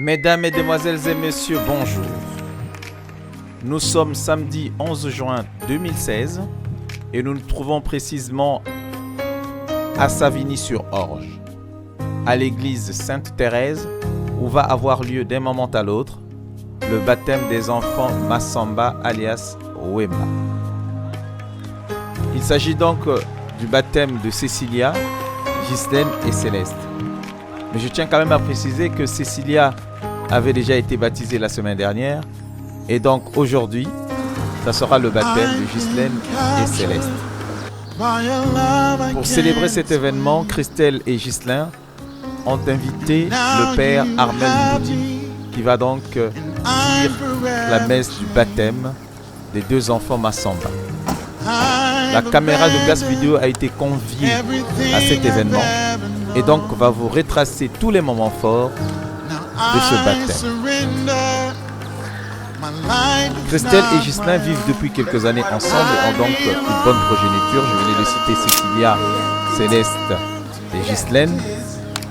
Mesdames, Mesdemoiselles et Messieurs, bonjour. Nous sommes samedi 11 juin 2016 et nous nous trouvons précisément à Savigny-sur-Orge, à l'église Sainte-Thérèse, où va avoir lieu d'un moment à l'autre le baptême des enfants Massamba alias Wemba. Il s'agit donc du baptême de Cécilia, Ghislaine et Céleste. Mais je tiens quand même à préciser que Cécilia avait déjà été baptisée la semaine dernière et donc aujourd'hui, ça sera le baptême de Ghislaine et Céleste. Pour célébrer cet événement, Christelle et Ghislain ont invité le père Armel Moudi qui va donc dire la messe du baptême des deux enfants Massamba. La caméra de Gas Vidéo a été conviée à cet événement et donc va vous retracer tous les moments forts de ce baptême. Christelle et Ghislain vivent depuis quelques années ensemble et ont donc une bonne progéniture. Je venais de citer Cécilia, Céleste et Ghislaine.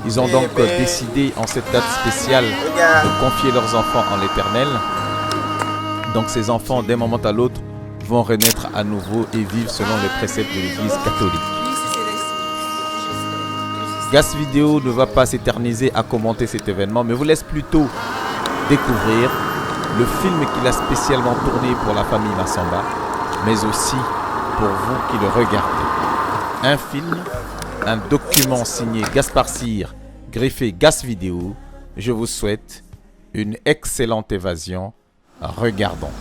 Ils ont donc décidé en cette date spéciale de confier leurs enfants en l'Éternel. Donc ces enfants, d'un moment à l'autre, vont renaître à nouveau et vivre selon les préceptes de l'Église catholique. Gas Vidéo ne va pas s'éterniser à commenter cet événement, mais vous laisse plutôt découvrir le film qu'il a spécialement tourné pour la famille Massamba, mais aussi pour vous qui le regardez. Un film, un document signé Gaspard Cyr, greffé Gas Vidéo. Je vous souhaite une excellente évasion. Regardons.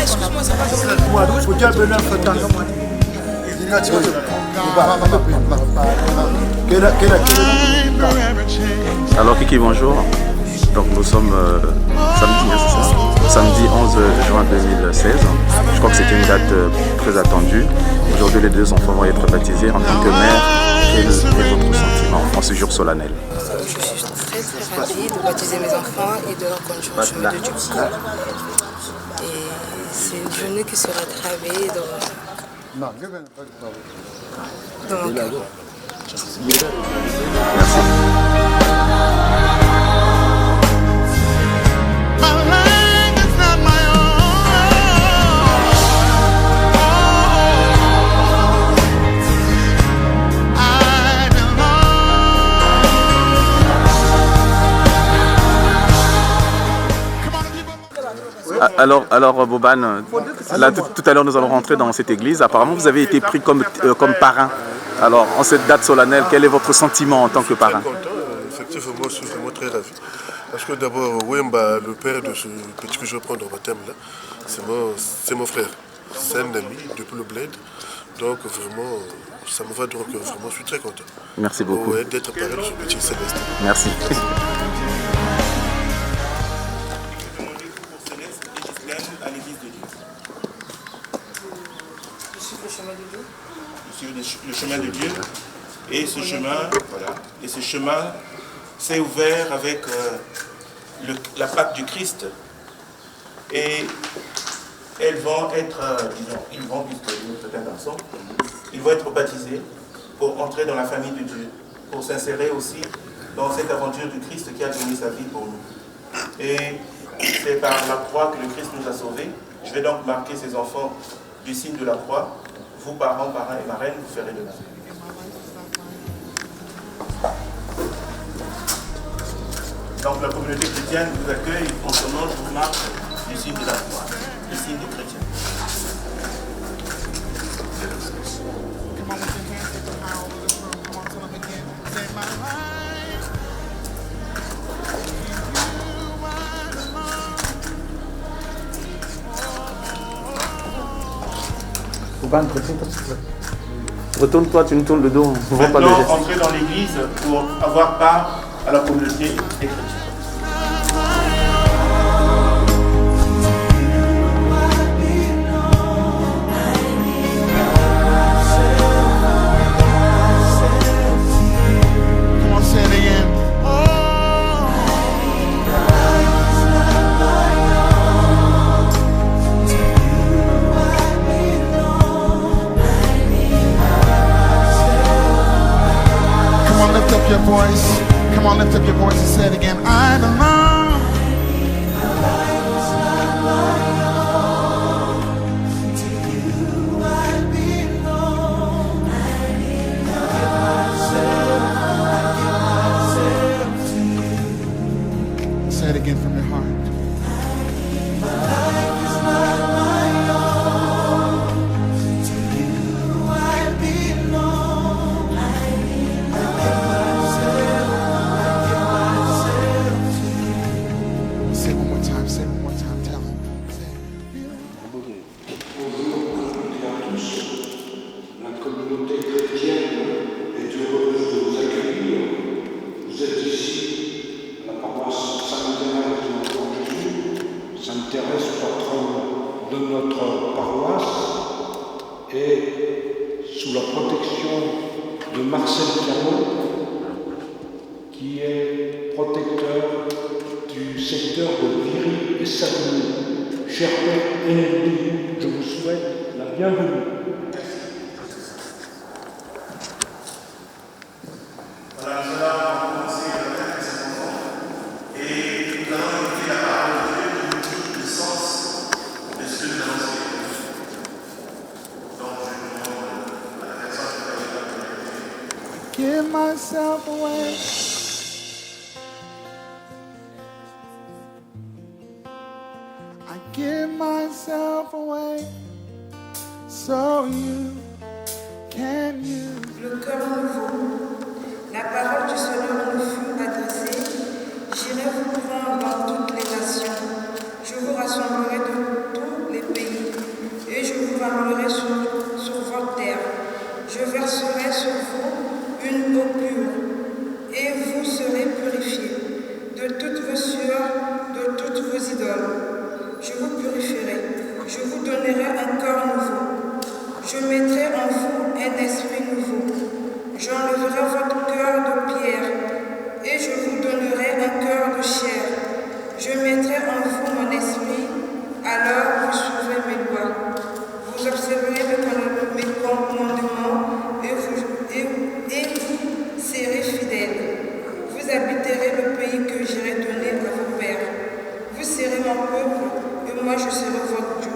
Excuse-moi, ça passe. Alors Kiki, bonjour. Donc nous sommes samedi 11 juin 2016. Je crois que c'était une date très attendue. Aujourd'hui les deux enfants vont être baptisés. En tant que mère, quel est votre sentiment en ce jour solennel? Je suis très ravie de baptiser mes enfants et de leur conduire au chemin de Dieu. Et c'est une journée qui sera gravée dans mon cœur. Merci. Alors Boban, là tout à l'heure nous allons rentrer dans cette église. Apparemment vous avez été pris comme parrain. Alors en cette date solennelle, quel est votre sentiment en tant que parrain? Très content, effectivement, je suis vraiment très ravi. Parce que d'abord, Wemba, le père de ce petit que je vais prendre au baptême là, c'est mon frère. C'est un ami depuis le bled. Donc vraiment, ça me va donc vraiment, je suis très content. Merci beaucoup. D'être parrain de ce petit Céleste. Merci. Le chemin de Dieu et ce chemin, voilà, et ce chemin s'est ouvert avec la Pâque du Christ et elles vont être, puisque c'est un garçon, ils vont être baptisés pour entrer dans la famille de Dieu, pour s'insérer aussi dans cette aventure du Christ qui a donné sa vie pour nous. Et c'est par la croix que le Christ nous a sauvés. Je vais donc marquer ces enfants du signe de la croix. Vous, parents et marraines, vous ferez de même. Donc la communauté chrétienne vous accueille en son nom, je vous marque du signe de la foi, le signe des chrétiens. Retourne-toi, tu nous tournes le dos, on voit pas le Maintenant, geste. entrez dans l'église pour avoir part à la communauté des chrétiens. Come on, say it again. Lift up your voice. Come on, lift up your voice and say it again. I belong. To you I belong. I give myself to you. Say it again from your heart. My life is not my own. To you I belong. Say it one more time, tell him. La communauté chrétienne est heureuse de vous accueillir. Vous êtes ici, à la paroisse Sainte-Thérèse de l'Enfant Jésus. Sainte-Thérèse, patronne de notre paroisse, et sous la protection de Marcel Piano, qui est protecteur du secteur de Viry et Savigny. Cher Père Eneldi, je vous souhaite la bienvenue. Voilà, nous allons commencer la fête avec ces enfants et nous allons écouter la parole de Dieu qui nous dit le sens de ce que nous allons célébrer. Donc je demande à la personne qui va venir. Give myself away. I give myself away so you can use. Le cœur nouveau. La parole du Seigneur nous fut adressée. J'irai vous prendre dans toutes les nations. Je vous rassemblerai de tous les pays et je vous ramènerai sur votre terre. Je verserai sur vous une eau pure et vous serez purifiés de toutes vos sueurs, de toutes vos idoles. Je vous purifierai. Je vous donnerai un corps nouveau. Je mettrai en vous un esprit nouveau. J'enlèverai votre cœur de pierre et je vous donnerai un cœur de chair. Je mettrai en vous mon esprit, alors vous suivrez mes lois. Vous observerez mes commandements et vous serez fidèles. Vous habiterez le pays que j'irai donner à vos pères. Vous serez mon peuple et moi je serai votre Dieu.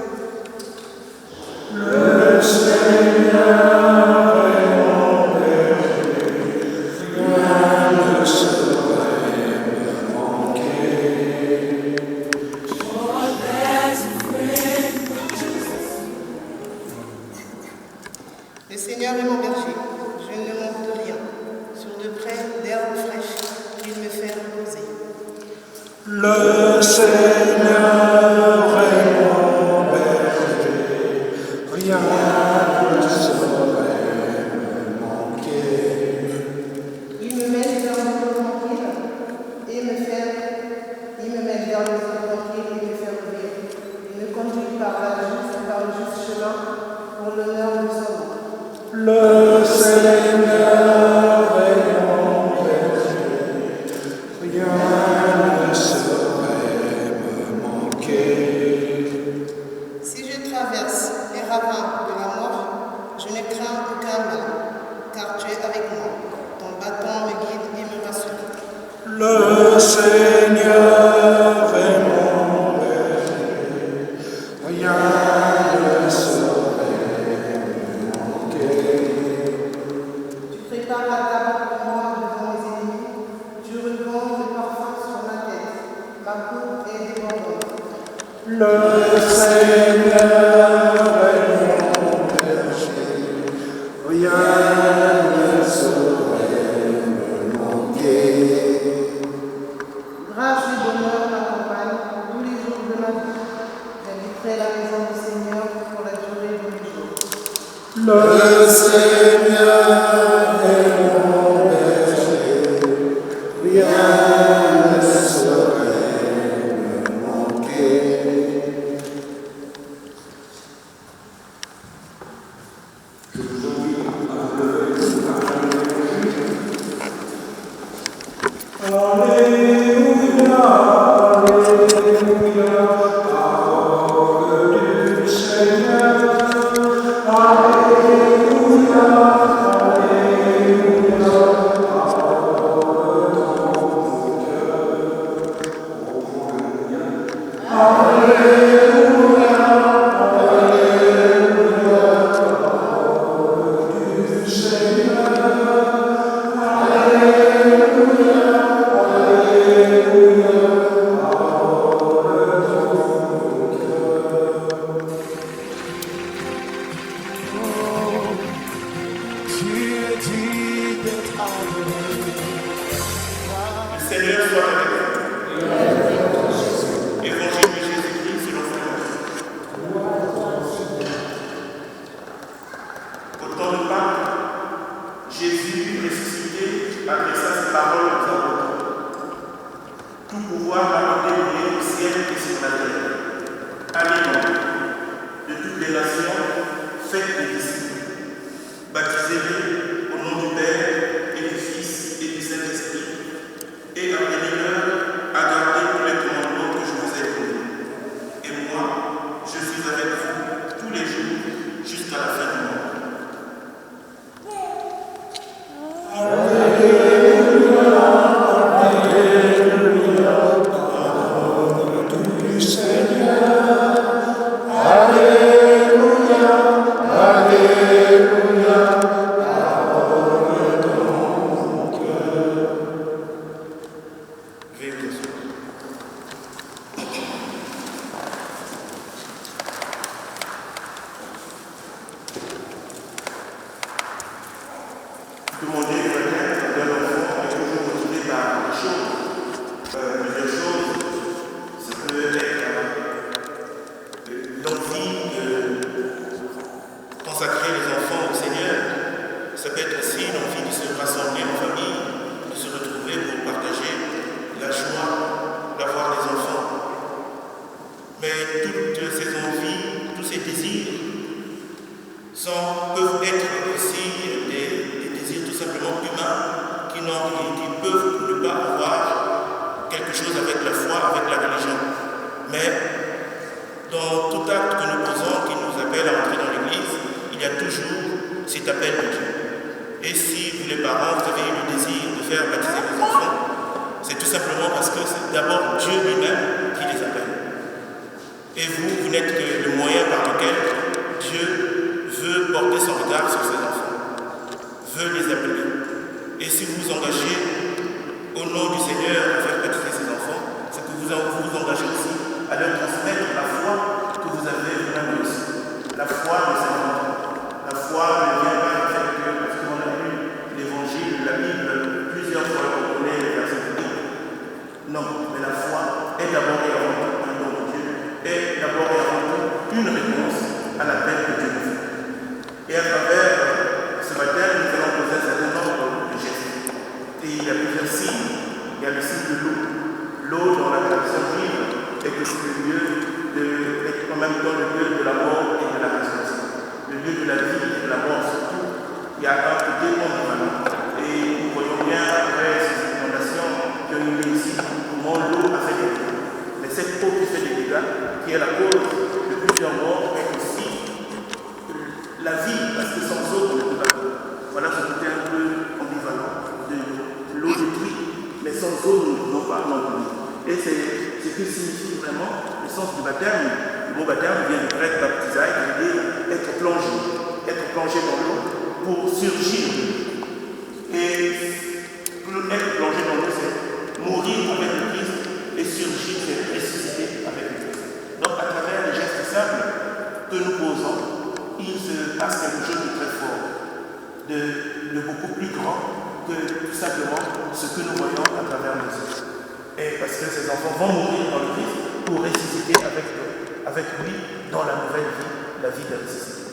Le Seigneur est mon berger, rien ne saurait me manquer. Le Seigneur est mon berger, je ne manque de rien. Sur de près d'herbes fraîches, il me fait reposer. Le Seigneur est mon berger, rien ne saurait me manquer. Il me mène vers les eaux tranquilles et me fait revivre. Il me conduit par le juste chemin pour l'honneur de son nom. Le Seigneur est mon berger, rien ne saurait me manquer. Si je traverse les ravins de la mort, je ne crains aucun mal, car tu es avec moi. Ton bâton me guide et me rassure. Le Seigneur est mon berger, rien ne saurait me manquer. Tu prépares la table pour moi devant mes ennemis. Tu regardes le parfum sur ma Le Seigneur est mon berger, rien ne saurait me manquer. Je vous invite à lever Alléluia, Alléluia, parole du Seigneur. Alléluia, Alléluia, parole dans mon cœur. Alléluia, Alléluia, parole du Seigneur. Alléluia, Alléluia, parole dans mon cœur. Tu dis d'être adoré. Le Seigneur soit avec vous. Évangile de Jésus-Christ selon Saint Matthieu. Au temps de Pâques, Jésus ressuscité adressa ses paroles aux apôtres. Tout pouvoir m'a été donné au ciel et sur la terre. Allez donc, de toutes les nations, faites des disciples. Baptisez-les au nom du Père et du Fils et du Saint-Esprit, et apprenez-leur à garder tous les commandements que je vous ai donnés. Et moi, je suis avec vous tous les jours jusqu'à la fin du monde. Du Seigneur. Alléluia, Alléluia, parole dans mon cœur. Veuillez vous asseoir. Demander le baptême d'un enfant est toujours motivé par des choses. Plusieurs choses. Ça peut être l'envie de consacrer les enfants au Seigneur. Ça peut être aussi l'envie de se rassembler en famille, de se retrouver pour partager la joie d'avoir des enfants. Mais toutes ces envies, tous ces désirs peuvent être aussi des désirs tout simplement humains qui peuvent ne pas avoir quelque chose avec la foi, avec la religion. Mais dans tout acte que nous posons, qui nous appelle à entrer dans l'Église, il y a toujours cet appel de Dieu. Et si vous les parents, vous avez eu le désir de faire baptiser vos enfants, c'est tout simplement parce que c'est d'abord Dieu lui-même qui les appelle. Et vous n'êtes que le moyen par lequel Dieu veut porter son regard sur ses enfants, veut les appeler. Et si vous vous engagez au nom du Seigneur à faire baptiser ses enfants, c'est que vous vous engagez aussi à leur transmettre la foi que vous avez vous-même aussi. La foi de ses enfants. La foi ne vient pas du fait que, parce qu'on a lu l'évangile, la Bible, plusieurs fois on connaît les versets bibliques. Non, mais la foi est d'abord et avant tout un don de Dieu, est d'abord et avant tout une réponse à l'appel que Dieu nous fait. Et à travers ce baptême, nous allons poser un certain nombre de gestes. Et il y a plusieurs signes. Il y a le signe de l'eau. L'eau, dans la tradition juive, est aussi est en même temps le lieu de la mort et de la résurrection. Le lieu de la vie et de la mort surtout. Il y a un côté ambivalent. Et nous voyons bien après ces inondations qui ont eu lieu ici, comment l'eau a fait des dégâts. Mais cette eau qui fait des dégâts, qui est la cause de plusieurs morts, est aussi la vie, parce que sans eau, on ne peut pas vivre. Voilà ce côté un peu ambivalent de l'eau détruite, mais sans eau, nous ne pouvons pas non plus. Et c'est ce que signifie vraiment le sens du baptême. Le mot baptême vient du grec baptisai, qui veut dire être plongé dans l'eau pour surgir. Et être plongé dans l'eau, c'est mourir avec le Christ et surgir, c'est ressusciter avec le Christ. Donc à travers les gestes simples que nous posons, il se passe quelque chose de très fort, de beaucoup plus grand que tout simplement ce que nous voyons à travers nos yeux. Et parce que ces enfants vont mourir dans le Christ pour ressusciter avec lui dans la nouvelle vie, la vie de ressuscité.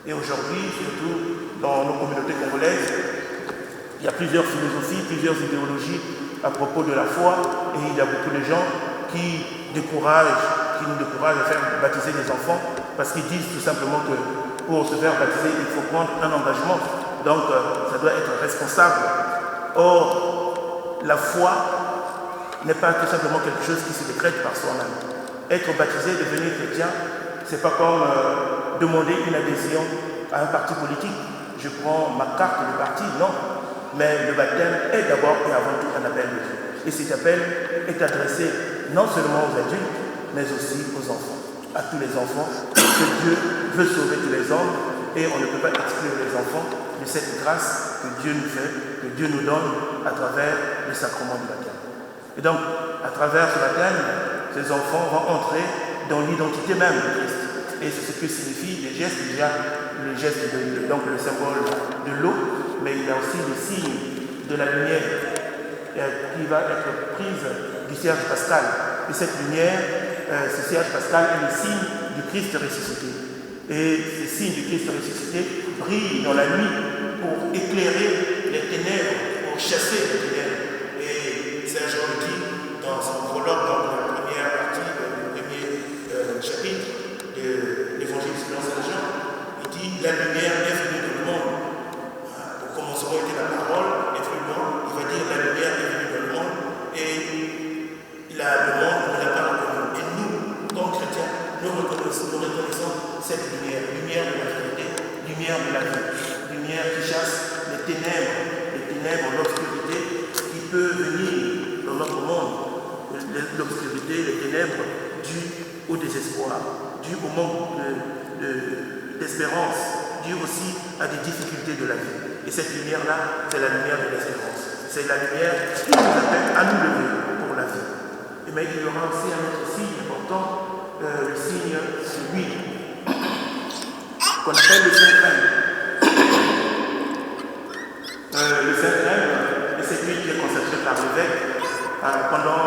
Et aujourd'hui, surtout dans nos communautés congolaises, il y a plusieurs philosophies, plusieurs idéologies à propos de la foi, et il y a beaucoup de gens qui nous découragent à faire baptiser les enfants parce qu'ils disent tout simplement que pour se faire baptiser, il faut prendre un engagement. Donc, ça doit être responsable. Or, la foi n'est pas tout simplement quelque chose qui se décrète par soi-même. Être baptisé, devenir chrétien, c'est pas comme demander une adhésion à un parti politique. Je prends ma carte de parti, non. Mais le baptême est d'abord et avant tout un appel de Dieu. Et cet appel est adressé non seulement aux adultes, mais aussi aux enfants, à tous les enfants, que Dieu veut sauver tous les hommes, et on ne peut pas exclure les enfants de cette grâce que Dieu nous fait, que Dieu nous donne à travers le sacrement du baptême. Et donc, à travers ce baptême, ces enfants vont entrer dans l'identité même de Christ. Et c'est ce que signifie les gestes. Il y a le geste, donc le symbole de l'eau, mais il y a aussi le signe de la lumière qui va être prise du cierge pascal. Et cette lumière, ce cierge pascal est le signe du Christ ressuscité. Et ce signe du Christ ressuscité brille dans la nuit pour éclairer les ténèbres, pour chasser les ténèbres. Et Saint Jean le dit dans son prologue, dans la première partie, le premier chapitre de l'évangile selon Saint Jean, il dit « La lumière est venue dans le monde ». Au commencement était la parole, et plus loin, il va dire « La lumière est venue dans le monde ». Et le monde ne l'a pas reconnu. Et nous, comme chrétiens, nous reconnaissons cette lumière, lumière de la vérité, lumière de la vie, lumière qui chasse les ténèbres, l'obscurité qui peut venir dans notre monde, l'obscurité, les ténèbres dues au désespoir, dues au manque d'espérance, dues aussi à des difficultés de la vie. Et cette lumière-là, c'est la lumière de l'espérance. C'est la lumière qui nous appelle à nous lever pour la vie. Mais il y aura aussi un autre signe important, le signe de l'huile, qu'on appelle le Saint-Crème. Le Saint-Crème est cette huile qui est consacrée par l'évêque pendant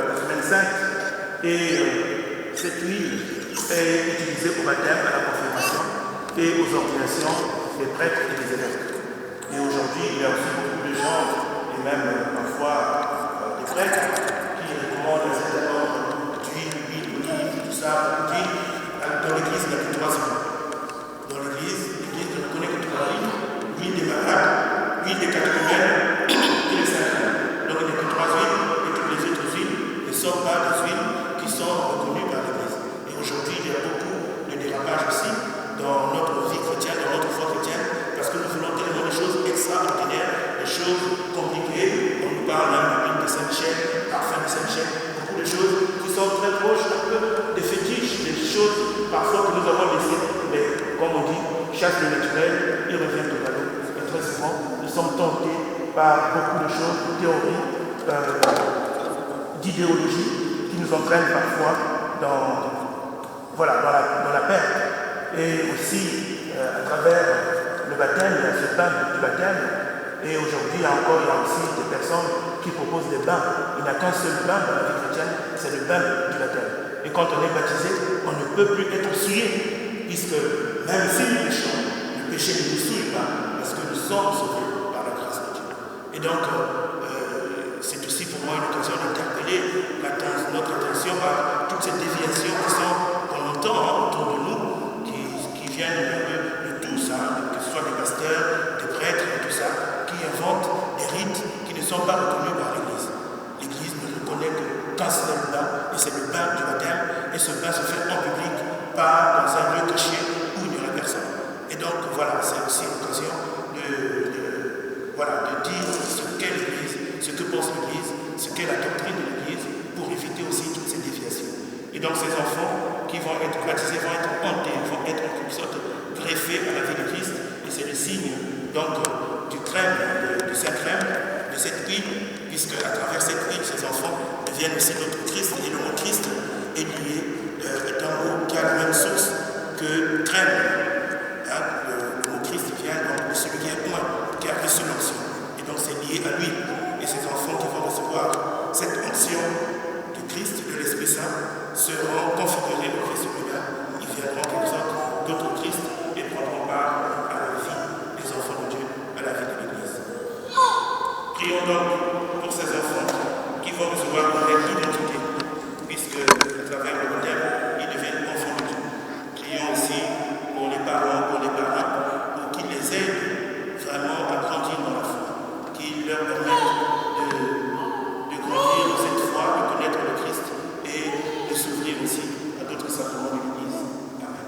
la semaine sainte. Et cette huile est utilisée au baptême, à la confirmation et aux ordinations des prêtres et des évêques. Et aujourd'hui, il y a aussi beaucoup de gens, et même parfois des prêtres, qui recommandent un certain nombre d'huile, d'olive, tout ça, d'huile. Dans l'église, il n'y a que 3 huiles. Dans l'église ne reconnaît que 3 huiles. L'huile des malades, l'huile des catéchumènes et les saints. Donc il n'y a que 3 huiles, et toutes les autres huiles ne sont pas des huiles qui sont reconnues par l'église. Et aujourd'hui, il y a beaucoup de dérapages aussi dans notre vie chrétienne, dans notre foi chrétienne, parce que nous voulons tellement de choses extraordinaires, des choses compliquées. On nous parle de l'huile de Saint-Michel, parfum de Saint-Michel, beaucoup de choses qui sont très proches un peu des fétiches, des choses parfois que nous avons laissées. Mais comme on dit, chaque naturel, il revient au galop. Et très souvent, nous sommes tentés par beaucoup de choses, de théories, d'idéologies qui nous entraînent parfois dans la perte. Et aussi, à travers le baptême, il y a ce bain du baptême. Et aujourd'hui, il y a aussi des personnes qui proposent des bains. Il n'y a qu'un seul bain dans la vie chrétienne, c'est le bain du baptême. Et quand on est baptisé, on ne peut plus être souillé, puisque même si nous péchons, le péché ne nous souille pas, parce que nous sommes sauvés par la grâce de Dieu. Et donc, c'est aussi pour moi une occasion d'interpeller notre attention par toutes ces déviations qui sont, qu'on entend autour de nous, qui viennent de tout ça, que ce soit des pasteurs, des prêtres, et tout ça, qui inventent des rites qui ne sont pas reconnus par l'Église. L'Église ne reconnaît qu'un seul bain, et c'est le bain du baptême, et ce bain se fait en public, pas dans un lieu caché où il n'y aura personne. Et donc voilà, c'est aussi l'occasion de dire ce qu'est l'Église, ce que pense l'Église, ce qu'est la doctrine de l'Église, pour éviter aussi toutes ces déviations. Et donc ces enfants qui vont être baptisés vont être hantés, vont être en quelque sorte greffés à la vie de Christ, et c'est le signe donc du crème, du Saint-Crème, de cette huile, puisque à travers cette huile, ces enfants deviennent aussi notre Christ, et le mot Christ est lié, est un mot qui a la même source que crème. Le mot Christ vient donc de celui qui est loin, qui a reçu l'onction. Et donc c'est lié à l'huile. Et ces enfants qui vont recevoir cette onction du Christ, de l'Esprit Saint, seront configurés au Christ lui-même. Ils viendront comme ça d'autres Christ et prendront Prions donc pour ces enfants qui vont recevoir une nouvelle identité, puisque à travers le baptême, ils deviennent enfants de Dieu. Prions aussi pour les parents, pour qu'ils les aident vraiment à grandir dans la foi, qu'ils leur permettent de grandir dans cette foi, de connaître le Christ et de s'ouvrir aussi à d'autres sacrements de l'Église. Amen.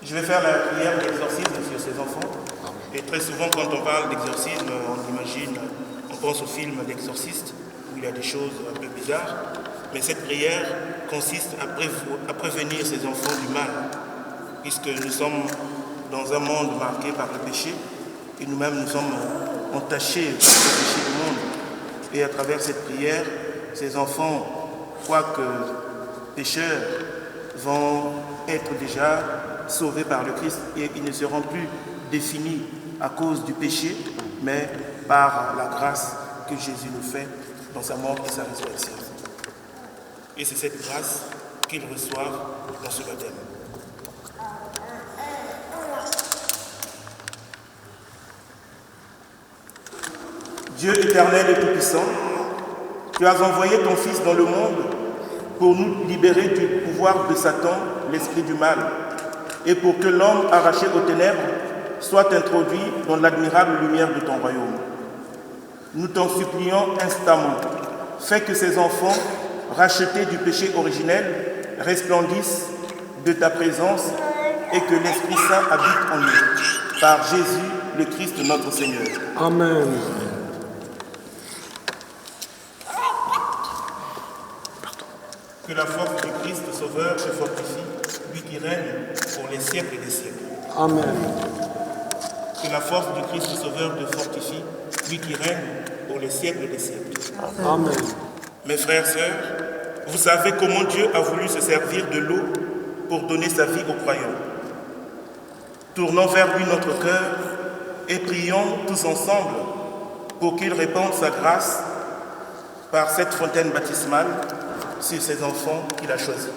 Je vais faire la prière d'exorcisme sur ces enfants. Et très souvent, quand on parle d'exorcisme, on pense au film d'exorciste, où il y a des choses un peu bizarres. Mais cette prière consiste à prévenir ces enfants du mal, puisque nous sommes dans un monde marqué par le péché, et nous-mêmes nous sommes entachés par le péché du monde. Et à travers cette prière, ces enfants, quoique pécheurs, vont être déjà sauvés par le Christ et ils ne seront plus définis à cause du péché, mais par la grâce que Jésus nous fait dans sa mort et sa résurrection. Et c'est cette grâce qu'ils reçoivent dans ce baptême. Dieu éternel et tout-puissant, tu as envoyé ton Fils dans le monde pour nous libérer du pouvoir de Satan, l'esprit du mal, et pour que l'homme arraché aux ténèbres soit introduit dans l'admirable lumière de ton royaume. Nous t'en supplions instamment, fais que ces enfants, rachetés du péché originel, resplendissent de ta présence et que l'Esprit Saint habite en eux. Par Jésus, le Christ notre Seigneur. Amen. Que la force du Christ Sauveur se fortifie, lui qui règne pour les siècles des siècles. Amen. Que la force du Christ Sauveur te fortifie, lui qui règne pour les siècles des siècles. Amen. Mes frères, sœurs, vous savez comment Dieu a voulu se servir de l'eau pour donner sa vie aux croyants. Tournons vers lui notre cœur et prions tous ensemble pour qu'il répande sa grâce par cette fontaine baptismale sur ses enfants qu'il a choisis.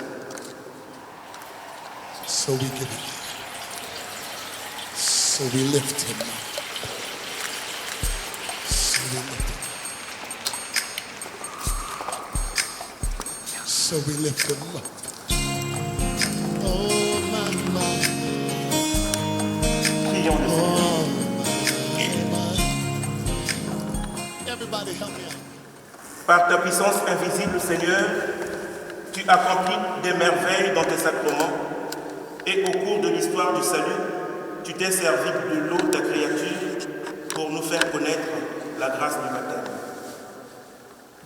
So we give it. So we lift him up. So we lift him up. So we lift him up. Oh my. Prions le Seigneur. Everybody help me out. Par ta puissance invisible, Seigneur, tu accomplis des merveilles dans tes sacrements et au cours de l'histoire du salut, tu t'es servi de l'eau, ta créature, pour nous faire connaître la grâce du baptême.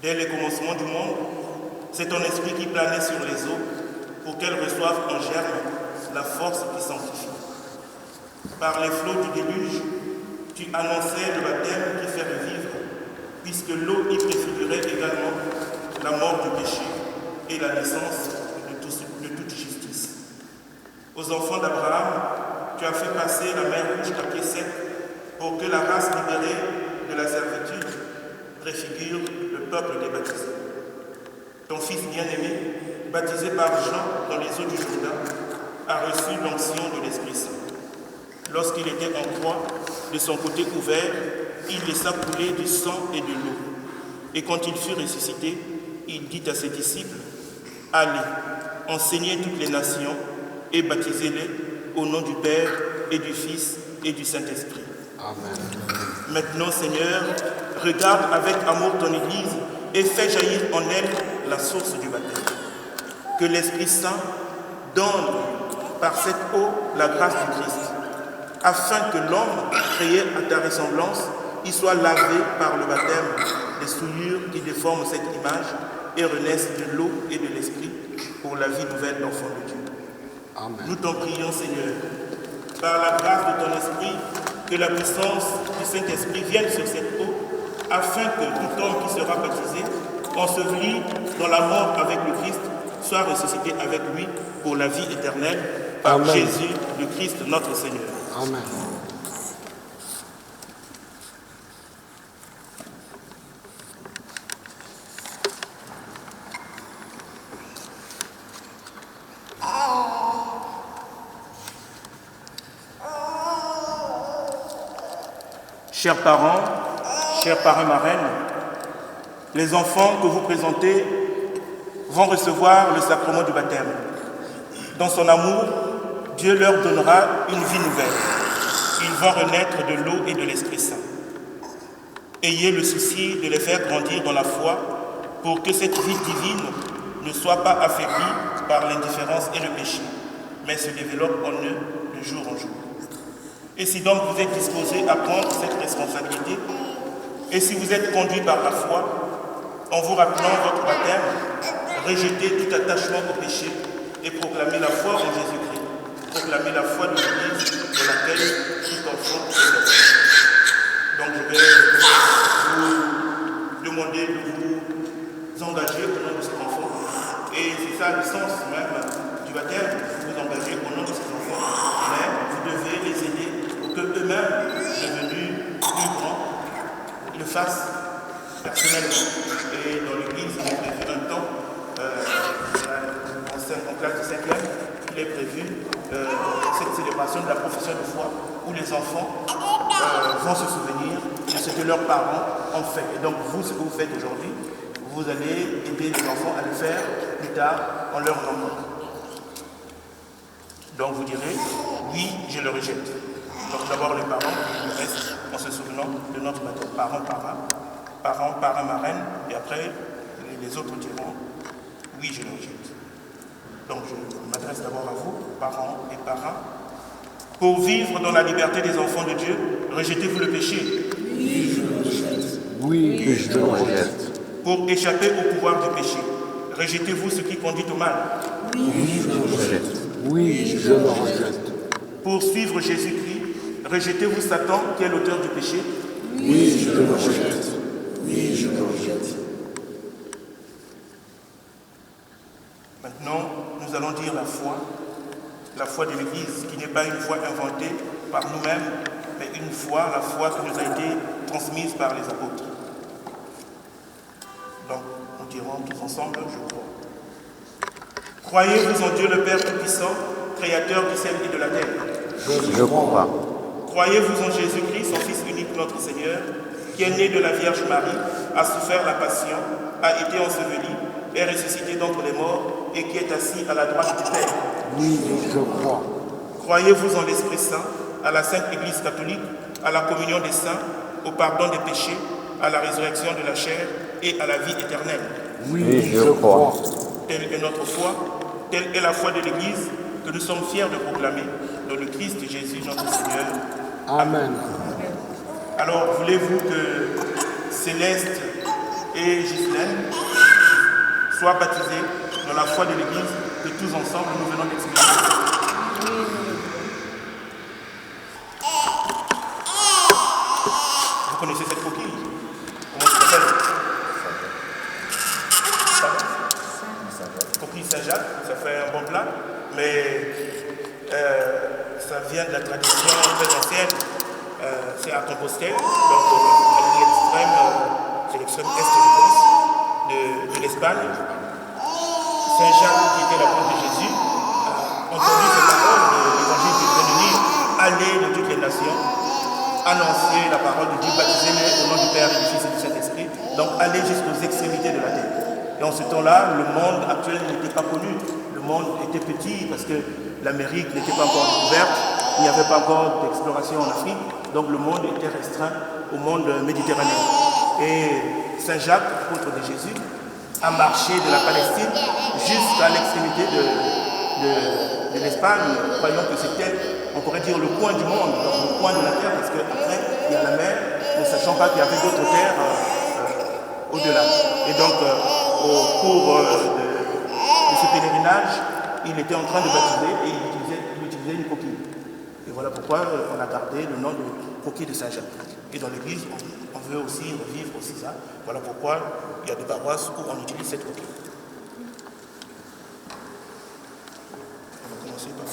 Dès les commencements du monde, c'est ton esprit qui planait sur les eaux pour qu'elles reçoivent en germe la force qui sanctifie. Par les flots du déluge, tu annonçais le baptême qui fait revivre, puisque l'eau y préfigurait également la mort du péché et la naissance de toute justice. Aux enfants d'Abraham, tu as fait passer la mer Rouge à pied sec pour que la race libérée de la servitude préfigure le peuple des baptisés. Ton fils bien-aimé, baptisé par Jean dans les eaux du Jourdain, a reçu l'onction de l'Esprit Saint. Lorsqu'il était en croix, de son côté ouvert, il laissa couler du sang et de l'eau. Et quand il fut ressuscité, il dit à ses disciples, « Allez, enseignez toutes les nations et baptisez-les au nom du Père et du Fils et du Saint-Esprit. » Amen. Maintenant, Seigneur, regarde avec amour ton Église et fais jaillir en elle la source du baptême. Que l'Esprit Saint donne par cette eau la grâce du Christ, afin que l'homme créé à ta ressemblance y soit lavé par le baptême des souillures qui déforment cette image et renaissent de l'eau et de l'esprit pour la vie nouvelle d'enfant de Dieu. Amen. Nous t'en prions, Seigneur, par la grâce de ton esprit, que la puissance du Saint-Esprit vienne sur cette eau, afin que tout homme qui sera baptisé, enseveli dans la mort avec le Christ, soit ressuscité avec lui pour la vie éternelle, par Amen. Jésus, le Christ, notre Seigneur. Amen. Chers parents marraines, les enfants que vous présentez vont recevoir le sacrement du baptême. Dans son amour, Dieu leur donnera une vie nouvelle. Ils vont renaître de l'eau et de l'Esprit Saint. Ayez le souci de les faire grandir dans la foi pour que cette vie divine ne soit pas affaiblie par l'indifférence et le péché, mais se développe en eux de jour en jour. Et si donc vous êtes disposés à prendre cette responsabilité, et si vous êtes conduits par la foi, en vous rappelant votre baptême, rejetez tout attachement au péché et proclamez la foi en Jésus-Christ. Proclamez la foi de l'Église dans laquelle tout enfant est baptisé. Donc je vais vous demander de vous engager au nom de ces enfants. Et c'est ça le sens même du baptême, vous vous engagez au nom de ces enfants, mais vous devez les aider pour qu'eux-mêmes, devenus plus grands, le fassent personnellement. Et dans l'Église, il est prévu un temps, en classe de 5e, il est prévu cette célébration de la profession de foi où les enfants vont se souvenir de ce que leurs parents ont fait. Et donc vous, ce que vous faites aujourd'hui, vous allez aider les enfants à le faire plus tard en leur nom. Donc vous direz, oui, je le rejette. Donc d'abord les parents, le reste en se souvenant de notre baptême. Parents, marraines, et après les autres diront, oui, je le rejette. Donc je m'adresse d'abord à vous, parents et parrains. Pour vivre dans la liberté des enfants de Dieu, rejetez-vous le péché? Oui, je le rejette. Oui, je le rejette. Pour échapper au pouvoir du péché, Rejetez-vous ce qui conduit au mal. Oui, je le rejette. Oui, je le rejette. Pour suivre Jésus-Christ, rejetez-vous Satan qui est l'auteur du péché. Oui, je le rejette. Oui, je le rejette. Maintenant, nous allons dire la foi de l'Église, qui n'est pas une foi inventée par nous-mêmes, mais une foi, la foi qui nous a été transmise par les apôtres. Donc, nous dirons tous ensemble, je crois. Croyez-vous en Dieu le Père Tout-Puissant, Créateur du ciel et de la terre. Je crois. Croyez-vous en Jésus-Christ, son Fils unique, notre Seigneur, qui est né de la Vierge Marie, a souffert la passion, a été enseveli, est ressuscité d'entre les morts et qui est assis à la droite du Père. Oui, je crois. Croyez-vous en l'Esprit Saint, à la Sainte Église catholique, à la communion des saints, au pardon des péchés, à la résurrection de la chair et à la vie éternelle. Oui, je crois. Telle est notre foi, telle est la foi de l'Église que nous sommes fiers de proclamer dans le Christ Jésus notre Seigneur. Amen. Alors, voulez-vous que Céleste et Ghislaine soient baptisés dans la foi de l'Église que tous ensemble nous venons d'expliquer? Vous connaissez cette coquille? Comment ça s'appelle? Coquille Saint-Jacques, ça fait un bon plat, mais ça vient de la tradition très ancienne. C'est à Compostelle, donc c'est l'extrême est, je pense, de l'Espagne. Saint Jacques, qui était l'apôtre de Jésus, a entendu ces paroles de l'évangile qui vient de dire: allez de toutes les nations, annoncer la parole de Dieu, baptisez-les au nom du Père, du Fils et du Saint-Esprit. Donc allez jusqu'aux extrémités de la terre. Et en ce temps-là, le monde actuel n'était pas connu. Le monde était petit parce que l'Amérique n'était pas encore découverte, il n'y avait pas encore d'exploration en Afrique, donc le monde était restreint au monde méditerranéen. Et Saint Jacques, apôtre de Jésus, a marché de la Palestine jusqu'à l'extrémité de l'Espagne, croyant que c'était, on pourrait dire, le coin du monde, donc le coin de la terre, parce qu'après, il y a la mer, ne sachant pas qu'il y avait d'autres terres au-delà. Et donc, au cours de ce pèlerinage, il était en train de baptiser et il utilisait une coquille. Et voilà pourquoi on a gardé le nom de coquille de Saint-Jacques. Et dans l'église, on veut aussi revivre aussi ça. Voilà pourquoi il y a des paroisses où on utilise cette coquille. On va commencer par...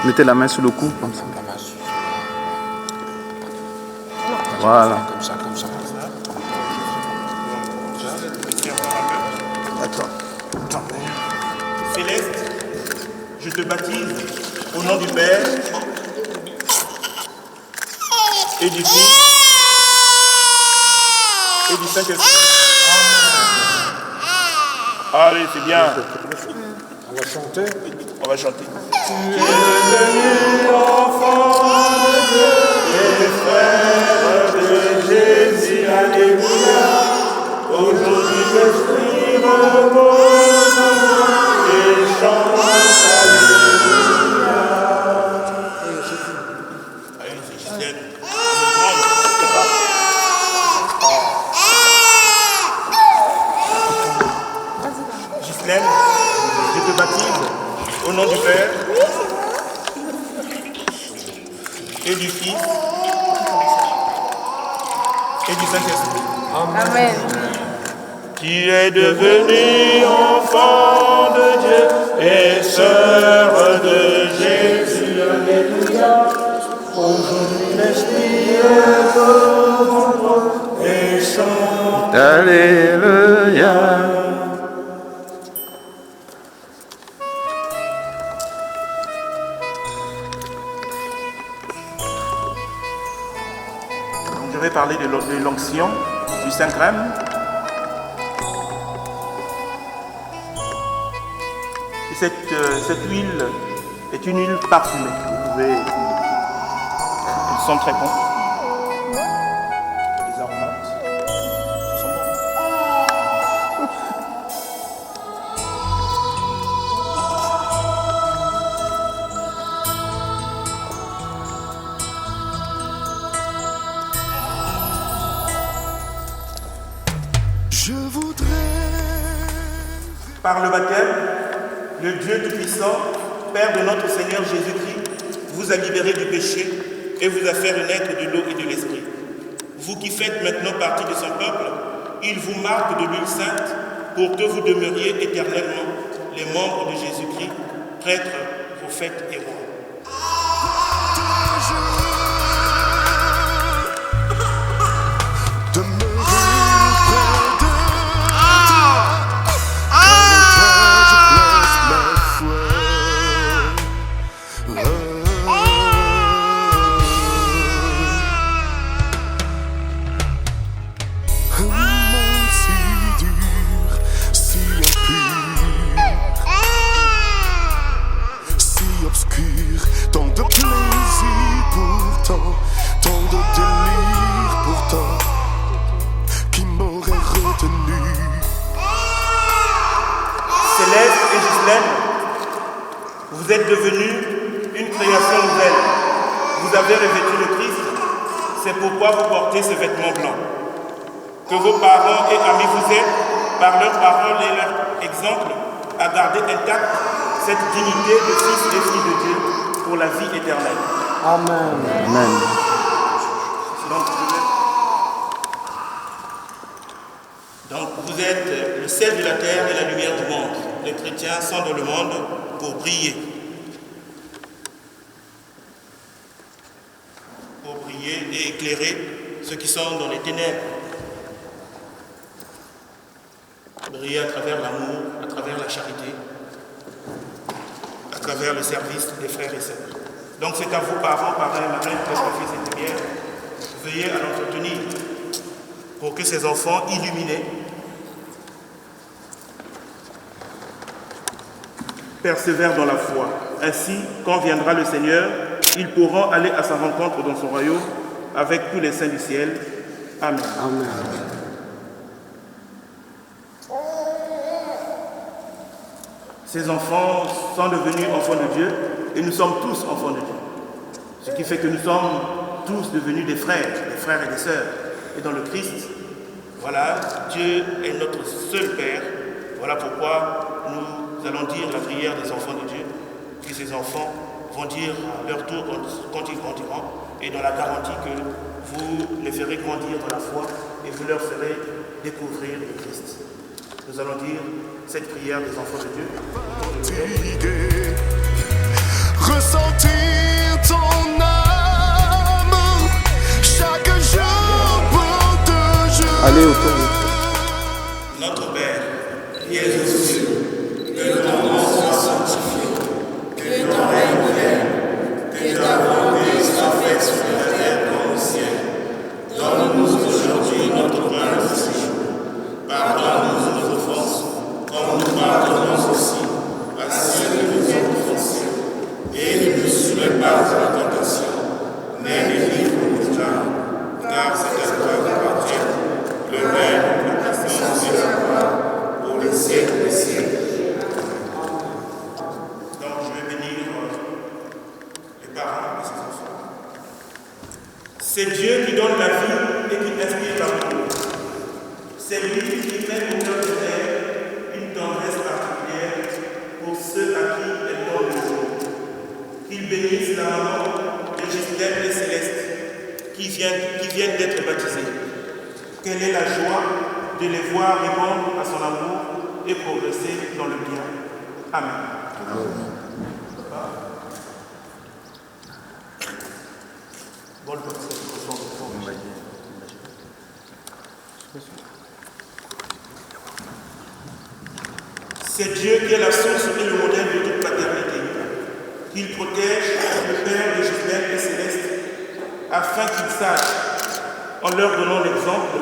Mettez la main sur le cou, comme ça. Voilà. Comme ça, comme ça. Attends. Céleste, je te baptise au nom du Père et du Fils et du Saint-Esprit. Allez, c'est bien. On va chanter. On va chanter. Tu es devenu enfant de Dieu et frère de Jésus, alléluia. Aujourd'hui l'Esprit repose en moi et chante alléluia. Allez, c'est Gisèle. Gisèle, je te baptise au nom du Père et du Fils et du Saint-Esprit. Amen. Qui est devenu enfant de Dieu et sœur de Jésus. Alléluia. Aujourd'hui l'Esprit repose en toi et chante. Alléluia. Je vais parler de l'onction du Saint-Crème. Cette huile est une huile parfumée. Vous pouvez... Elles sont très bonnes. Les aromates sont bons. Par le baptême, le Dieu Tout-Puissant, Père de notre Seigneur Jésus-Christ, vous a libéré du péché et vous a fait renaître de l'eau et de l'esprit. Vous qui faites maintenant partie de son peuple, il vous marque de l'huile sainte pour que vous demeuriez éternellement les membres de Jésus-Christ, prêtres, prophètes et rois. Vous êtes devenus une création nouvelle. Vous avez revêtu le Christ. C'est pourquoi vous portez ce vêtement blanc. Que vos parents et amis vous aident, par leurs paroles et leur exemple, à garder intacte cette dignité de fils et fille de Dieu pour la vie éternelle. Amen. Amen. Donc vous êtes le sel de la terre et la lumière du monde. Les chrétiens sont dans le monde pour briller. Pour briller et éclairer ceux qui sont dans les ténèbres. Briller à travers l'amour, à travers la charité, à travers le service des frères et sœurs. Donc c'est à vous, parents, parrains, marraines, prêtres, fils et lumière, veillez à l'entretenir pour que ces enfants illuminés persévèrent dans la foi. Ainsi, quand viendra le Seigneur, ils pourront aller à sa rencontre dans son royaume avec tous les saints du ciel. Amen. Amen. Ces enfants sont devenus enfants de Dieu et nous sommes tous enfants de Dieu. Ce qui fait que nous sommes tous devenus des frères et des sœurs. Et dans le Christ, voilà, Dieu est notre seul Père. Voilà pourquoi nous allons dire la prière des enfants de Dieu, que ces enfants vont dire à leur tour quand ils grandiront, et dans la garantie que vous les ferez grandir dans la foi et vous leur ferez découvrir le Christ. Nous allons dire cette prière des enfants de Dieu. Ressentir ton âme chaque jour pour toujours. Allez au tour. Notre Père, qui es aux cieux, que ton nom soit sanctifié, que ton règne vienne, que ta volonté soit faite sur la terre comme au ciel. Donne-nous aujourd'hui notre pain de ce jour. Pardonne-nous nos offenses, comme nous pardonnons aussi à ceux qui nous ont offensés. Et ne nous soumets pas à la tentation, mais délivre-nous du mal, car c'est à toi qu'appartiennent le règne, la puissance et la gloire pour les siècles des siècles. Donc je vais bénir les parents et ses enfants. C'est Dieu qui donne la vie et qui inspire l'amour. C'est lui qui met au cœur de terre une tendresse particulière pour ceux à qui elle donne le jour. Qu'il bénisse la maman de Gisèle et Céleste qui viennent d'être baptisées. Quelle est la joie de les voir répondre à son amour et progresser dans le bien. Amen. Bonne c'est Dieu qui est la source et le modèle de toute paternité. Qu'il protège le Père de Gisèle et Céleste afin qu'ils sachent, en leur donnant l'exemple,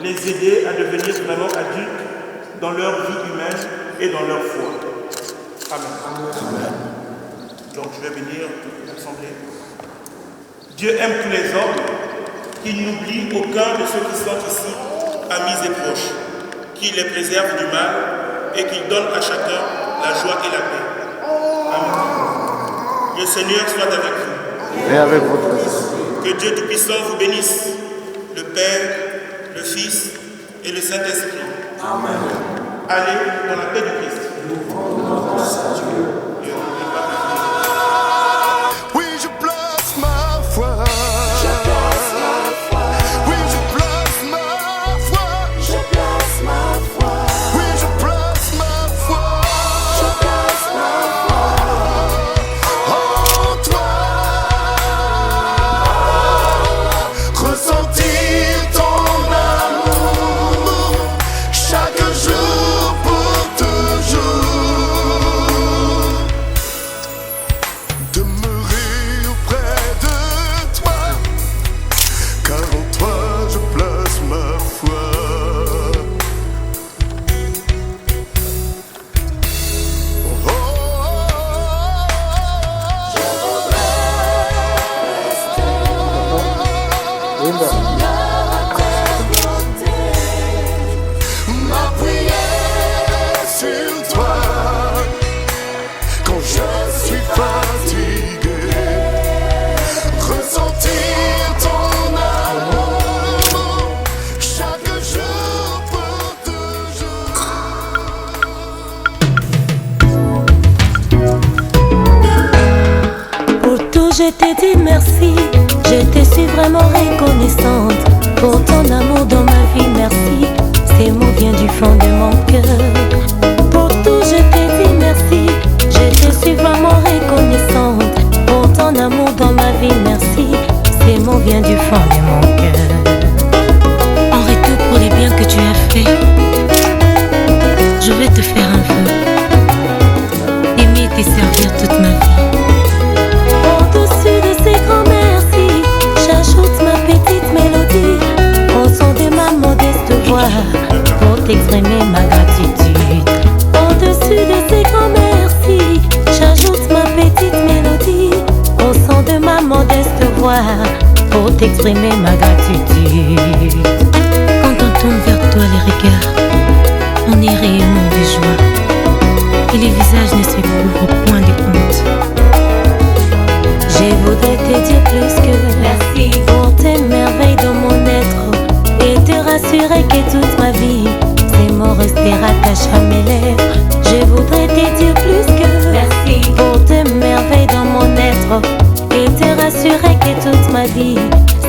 les aider à devenir vraiment adultes dans leur vie humaine et dans leur foi. Amen. Amen. Donc je vais bénir l'assemblée. Dieu aime tous les hommes, qu'il n'oublie aucun de ceux qui sont ici, amis et proches, qu'il les préserve du mal et qu'il donne à chacun la joie et la paix. Amen. Le Seigneur soit avec vous. Et avec votre esprit. Que Dieu Tout-Puissant vous bénisse, le Père, le Fils et le Saint-Esprit. Amen. Allez dans la paix du Christ. Oui, je place ma foi. Je place ma foi. Oui, je place ma foi. Je place ma foi. Oui, je place ma foi. Je place ma foi. En toi. Ressentir ton amour chaque jour pour toujours. Demeurer auprès de toi, car en toi je place ma foi. Oh, je voudrais m'appuyer sur toi quand je suis fatigué. Ressentir ton amour chaque jour pour toujours. Pour tout, je te dis merci. Je te suis vraiment reconnaissante pour ton amour dans ma vie. Merci, ces mots viennent du fond de mon cœur. Pour tout, je te dis merci. Je te suis vraiment reconnaissante pour ton amour dans ma vie. Merci, ces mots viennent du fond de mon cœur. En retour pour les biens que tu as fait, je vais te faire un vœu. Aimer et te servir toute ma vie. Au-dessus de ces grands merci, j'ajoute ma petite mélodie au son de ma modeste voix pour t'exprimer ma gratitude. Au-dessus de ces grands merci, j'ajoute ma petite mélodie au son de ma modeste voix pour t'exprimer ma gratitude. Quand on tourne vers toi les regards, on est réellement de joie et les visages ne se couvrent point de honte. Je voudrais te dire plus que merci pour tes merveilles dans mon être et te rassurer que toute ma vie, ces mots restera attachés à mes lèvres. Je voudrais te dire plus que merci pour tes merveilles dans mon être et te rassurer que toute ma vie,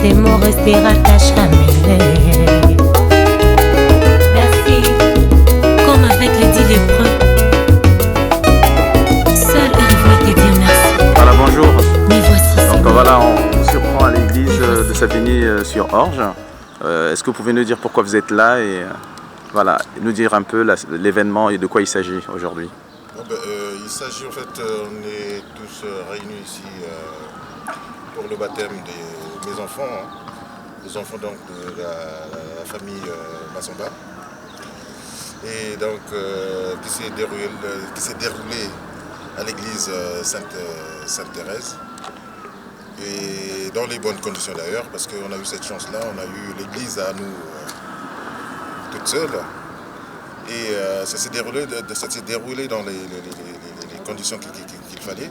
ces mots restera attachés à mes lèvres. Merci, comme avec les 10 lépreux. Seul arrive te dire merci. Voilà, bonjour. Mais voici. Donc voilà, on surprend à l'église de Savigny-sur-Orge. Est-ce que vous pouvez nous dire pourquoi vous êtes là et voilà, nous dire un peu l'événement et de quoi il s'agit aujourd'hui? Il s'agit en fait, on est tous réunis ici pour le baptême de mes enfants, les enfants donc de la famille Massamba, et donc qui s'est déroulé à l'église Sainte-Thérèse, et dans les bonnes conditions d'ailleurs, parce qu'on a eu cette chance-là, on a eu l'église à nous toute seule, et ça s'est déroulé dans les conditions qu'il fallait,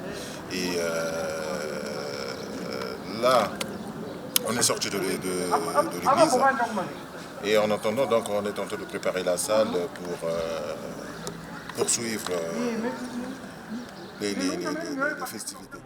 et là, on est sorti de l'église, et en attendant, donc, on est en train de préparer la salle pour poursuivre les festivités.